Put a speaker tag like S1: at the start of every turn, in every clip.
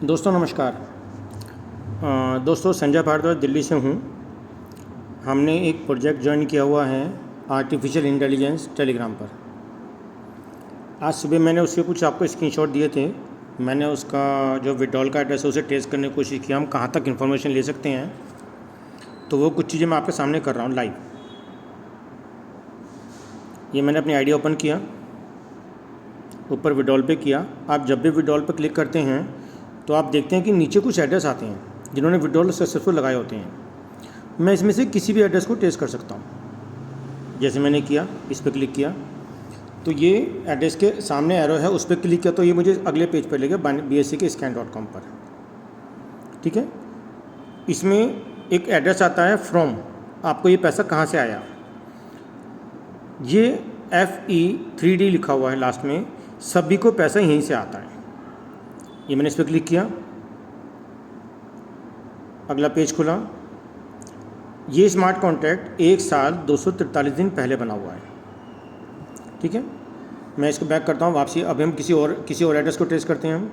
S1: दोस्तों नमस्कार। दोस्तों संजय भारद्वाज दिल्ली से हूँ। हमने एक प्रोजेक्ट ज्वाइन किया हुआ है आर्टिफिशियल इंटेलिजेंस टेलीग्राम पर। आज सुबह मैंने उसके कुछ आपको स्क्रीनशॉट दिए थे। मैंने उसका जो विड्रॉल का एड्रेस है उसे टेस्ट करने की कोशिश की, हम कहाँ तक इन्फॉर्मेशन ले सकते हैं। तो वो कुछ चीज़ें मैं आपके सामने कर रहा हूँ लाइव। ये मैंने अपनी आईडी ओपन किया, ऊपर विड्रॉल पे किया। आप जब भी विड्रॉल पर क्लिक करते हैं तो आप देखते हैं कि नीचे कुछ एड्रेस आते हैं जिन्होंने विड्रॉल सक्सेसफुल लगाए होते हैं। मैं इसमें से किसी भी एड्रेस को टेस्ट कर सकता हूँ। जैसे मैंने किया, इस पर क्लिक किया तो ये एड्रेस के सामने एरो है, उस पर क्लिक किया तो ये मुझे अगले पेज पर ले गया BSE के scan.com पर। ठीक है, इसमें एक एड्रेस आता है फ्रॉम, आपको ये पैसा कहाँ से आया। ये FE3D लिखा हुआ है लास्ट में, सभी को पैसा यहीं से आता है। ये मैंने इस पर क्लिक किया, अगला पेज खुला। ये स्मार्ट कॉन्ट्रैक्ट 1 साल 243 दिन पहले बना हुआ है। ठीक है, मैं इसको बैक करता हूँ वापसी। अब हम किसी और एड्रेस को टेस्ट करते हैं। हम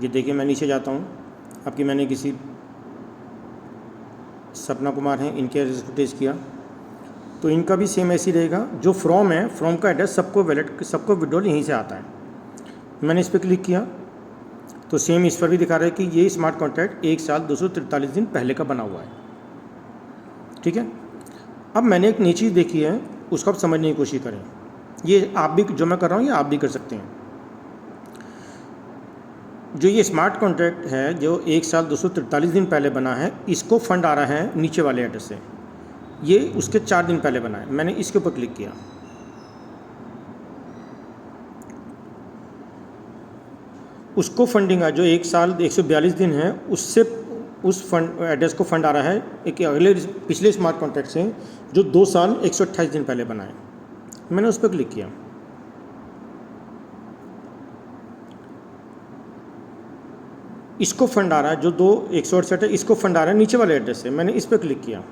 S1: ये देखिए, मैं नीचे जाता हूँ। आपकी मैंने किसी सपना कुमार हैं, इनके एड्रेस को टेस्ट किया तो इनका भी सेम ऐसी रहेगा। जो फ्रॉम है, फ्रॉम का एड्रेस सबको विड्रॉल यहीं से आता है। मैंने इस पर क्लिक किया तो सेम इस पर भी दिखा रहा है कि ये स्मार्ट कॉन्ट्रैक्ट 1 साल 243 दिन पहले का बना हुआ है। ठीक है, अब मैंने एक नई चीज़ देखी है, उसको आप समझने की कोशिश करें। ये आप भी, जो मैं कर रहा हूँ ये आप भी कर सकते हैं। जो ये स्मार्ट कॉन्ट्रैक्ट है जो 1 साल 243 दिन पहले बना है, इसको फंड आ रहा है नीचे वाले एड्रेस से। ये उसके 4 दिन पहले बना है। मैंने इसके ऊपर क्लिक किया, उसको फंडिंग है जो 1 साल 142 दिन है, उससे उस फंड एड्रेस को फंड आ रहा है एक पिछले स्मार्ट कॉन्ट्रैक्ट से जो 2 साल 128 दिन पहले बना है। मैंने उस पर क्लिक किया, इसको फंड आ रहा है जो 168 है, इसको फंड आ रहा है नीचे वाले एड्रेस से। मैंने इस पर क्लिक किया,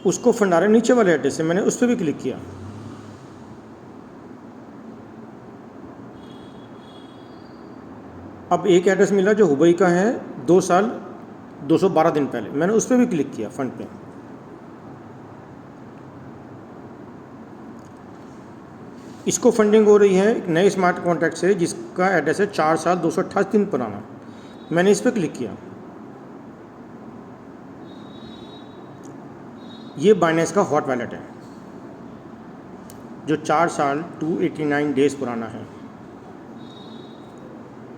S1: उसको फंड आ रहा है नीचे वाले एड्रेस से। मैंने उस पर भी क्लिक किया, अब एक एड्रेस मिला जो हुबई का है 2 साल 212 दिन पहले। मैंने उस पर भी क्लिक किया, फंड पे। इसको फंडिंग हो रही है एक नए स्मार्ट कॉन्ट्रैक्ट से जिसका एड्रेस है 4 साल 228 दिन पुराना। मैंने इस पर क्लिक किया, ये बाइनेंस का हॉट वैलेट है जो 4 साल 289 डेज पुराना है।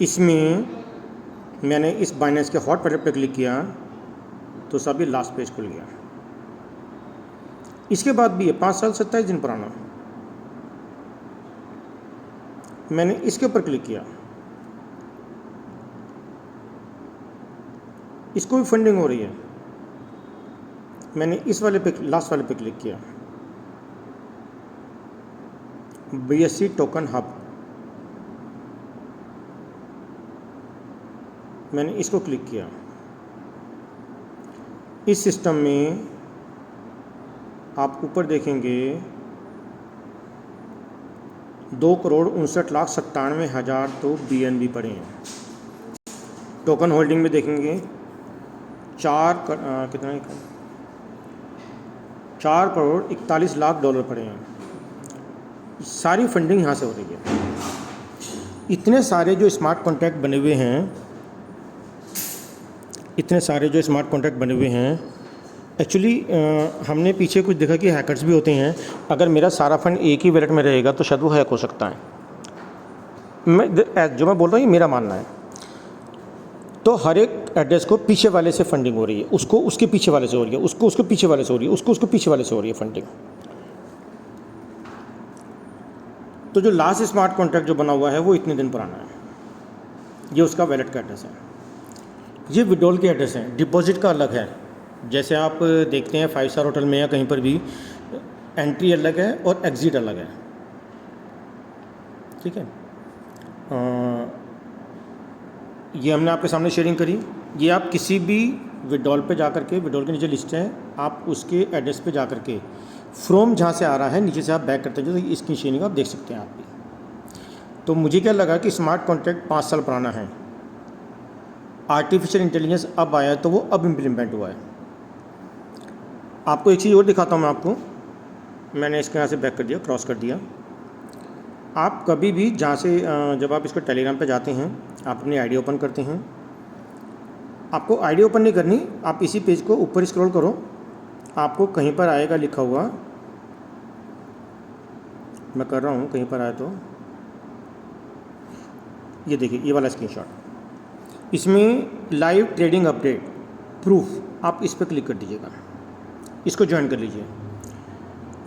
S1: इसमें मैंने इस बाइनेंस के हॉट वैलेट पे क्लिक किया तो सभी लास्ट पेज खुल गया। इसके बाद भी है 5 साल 27 दिन पुराना। मैंने इसके ऊपर क्लिक किया, इसको भी फंडिंग हो रही है। मैंने इस वाले पे, लास्ट वाले पे क्लिक किया, BSE टोकन हब। मैंने इसको क्लिक किया। इस सिस्टम में आप ऊपर देखेंगे 2,59,97,000 तो BNB पड़े हैं। टोकन होल्डिंग में देखेंगे 4,41,00,000 पड़े हैं। सारी फंडिंग यहाँ से हो रही है। इतने सारे जो स्मार्ट कॉन्ट्रैक्ट बने हुए हैं, एक्चुअली हमने पीछे कुछ देखा कि हैकर्स भी होते हैं। अगर मेरा सारा फंड एक ही वैलेट में रहेगा तो शायद वो हैक हो सकता है। जो मैं बोल रहा हूँ ये मेरा मानना है। तो हर एक एड्रेस को पीछे वाले से फंडिंग हो रही है, उसको उसके पीछे वाले से हो रही है, उसको उसके पीछे वाले से हो रही है, उसको उसके पीछे वाले से हो रही है फंडिंग। तो जो लास्ट स्मार्ट कॉन्ट्रैक्ट जो बना हुआ है वो इतने दिन पुराना है। ये उसका वैलेट का एड्रेस है। ये विड्रॉल के एड्रेस हैं। डिपॉजिट का अलग है। जैसे आप देखते हैं 5 स्टार होटल में या कहीं पर भी एंट्री अलग है और एग्ज़िट अलग है। ठीक है, ये हमने आपके सामने शेयरिंग करी। ये आप किसी भी विड्रॉल पे जा कर के, विड्रॉल के नीचे लिस्ट है, आप उसके एड्रेस पे जा कर के फ्रॉम जहाँ से आ रहा है नीचे से आप बैक करते जाओ, इसकी शेयरिंग आप देख सकते हैं आप भी। तो मुझे क्या लगा कि स्मार्ट कॉन्ट्रैक्ट 5 साल पुराना है, आर्टिफिशियल इंटेलिजेंस अब आया है तो वो अब इम्प्लीमेंट हुआ है। आपको एक चीज़ और दिखाता हूँ मैं आपको। मैंने इसके यहाँ से बैक कर दिया, क्रॉस कर दिया। आप कभी भी जहाँ से जब आप इसको टेलीग्राम पे जाते हैं, आप अपनी आईडी ओपन करते हैं, आपको आईडी ओपन नहीं करनी, आप इसी पेज को ऊपर स्क्रॉल करो, आपको कहीं पर आएगा लिखा हुआ, मैं कर रहा हूँ, कहीं पर आया तो ये देखिए, ये वाला स्क्रीनशॉट, इसमें लाइव ट्रेडिंग अपडेट प्रूफ, आप इस पर क्लिक कर दीजिएगा, इसको ज्वाइन कर लीजिए।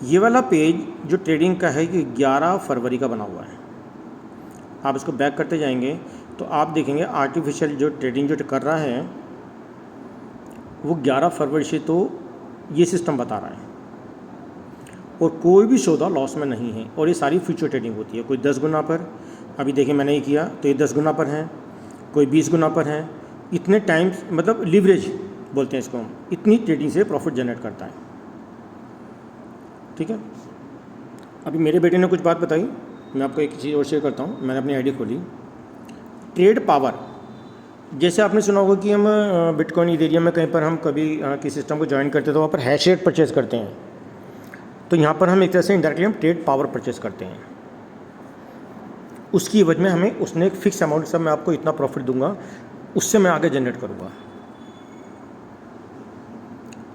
S1: ये वाला पेज जो ट्रेडिंग का है, ये 11 फरवरी का बना हुआ है। आप इसको बैक करते जाएंगे तो आप देखेंगे आर्टिफिशियल जो ट्रेडिंग जो कर रहा है वो 11 फरवरी से तो ये सिस्टम बता रहा है, और कोई भी सौदा लॉस में नहीं है, और ये सारी फ्यूचर ट्रेडिंग होती है। कोई 10 गुना पर, अभी देखिए मैंने ये किया तो ये 10 गुना पर है, कोई 20 गुना पर है, इतने टाइम्स, मतलब लीवरेज बोलते हैं इसको हम, इतनी ट्रेडिंग से प्रॉफिट जनरेट करता है। ठीक है, अभी मेरे बेटे ने कुछ बात बताई, मैं आपको एक चीज़ और शेयर करता हूँ। मैंने अपनी आईडी खोली, ट्रेड पावर, जैसे आपने सुना होगा कि हम बिटकॉइन इथेरियम में कहीं पर हम कभी किसी सिस्टम को ज्वाइन करते हैं तो वहाँ पर हैश रेट परचेज करते हैं, तो यहाँ पर हम एक तरह से इंडायरेक्टली हम ट्रेड पावर परचेज करते हैं। उसकी एवज में हमें उसने एक फिक्स अमाउंट, सब मैं आपको इतना प्रॉफिट दूंगा, उससे मैं आगे जनरेट करूँगा।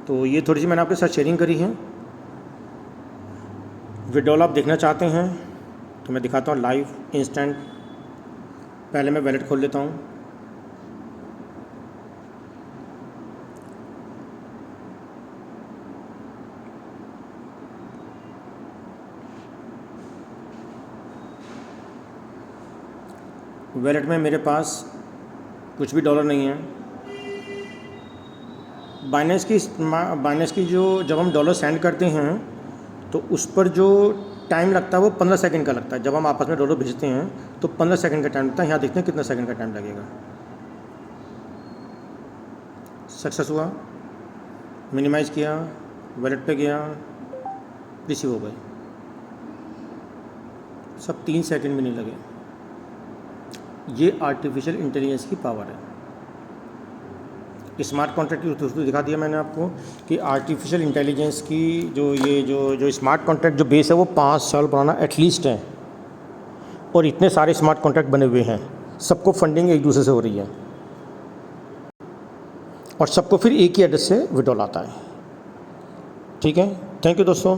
S1: तो ये थोड़ी सी मैंने आपके साथ शेयरिंग करी है। विड्रॉल आप देखना चाहते हैं तो मैं दिखाता हूँ लाइव इंस्टेंट। पहले मैं वैलेट खोल लेता हूँ, वैलेट में मेरे पास कुछ भी डॉलर नहीं है। बाइनेंस की जो जब हम डॉलर सेंड करते हैं तो उस पर जो टाइम लगता है वो 15 सेकंड का लगता है। जब हम आपस में डॉलर भेजते हैं तो 15 सेकंड का टाइम लगता है। यहाँ देखते हैं कितना सेकंड का टाइम लगेगा। सक्सेस हुआ, मिनिमाइज़ किया, वैलेट पे गया, रिसीव हो गए, सब 3 सेकंड भी नहीं लगे। ये आर्टिफिशियल इंटेलिजेंस की पावर है। स्मार्ट कॉन्ट्रैक्ट की दोस्तों दिखा दिया मैंने आपको कि आर्टिफिशियल इंटेलिजेंस की जो स्मार्ट कॉन्ट्रैक्ट जो बेस है वो 5 साल पुराना एटलीस्ट है, और इतने सारे स्मार्ट कॉन्ट्रैक्ट बने हुए हैं, सबको फंडिंग एक दूसरे से हो रही है, और सबको फिर एक ही एड्रेस से विड्रॉल आता है। ठीक है, थैंक यू दोस्तों।